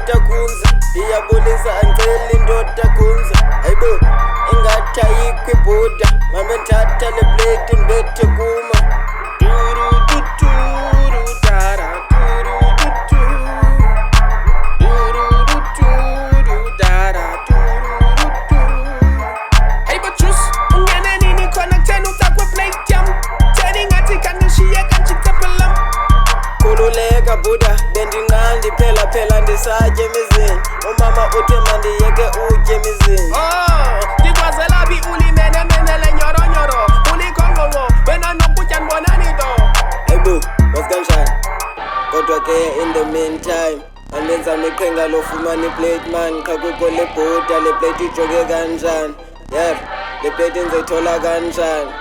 indoda kunza iyabulisa angicela indoda kunza hayibo ingathi ayikho ibhuda mame nthatha le plate ndibethe kuma Buddha bendinqandi phela ndisatye emizini umama uthe mandiyeke utye emizini ndikwazela phi ulimenemenele nyoronyoro ulikhongqongqo wena nokutya ndibona nito hayibo wasikanjani kodwa ke in the meantime andenza miqhenga lofumana iplate man qha kukho le bhuda le plate ijoke kanjani yep le plate ndizayithola kanjani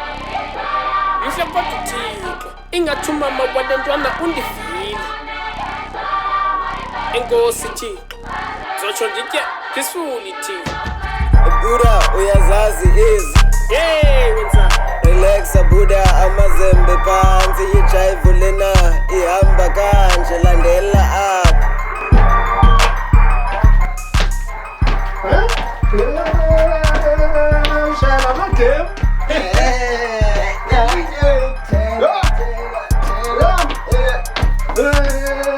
Yuhle kodwa Thixo ingathi umama wale ntwana undifile Enkosi Thixo zotsho nditye peacefully Thixo Buddha uyazazi ezi wenzani relaxa Buddha amazembe phansi ijive lena ihamba kanje landela apha Shall I not give? Yeah.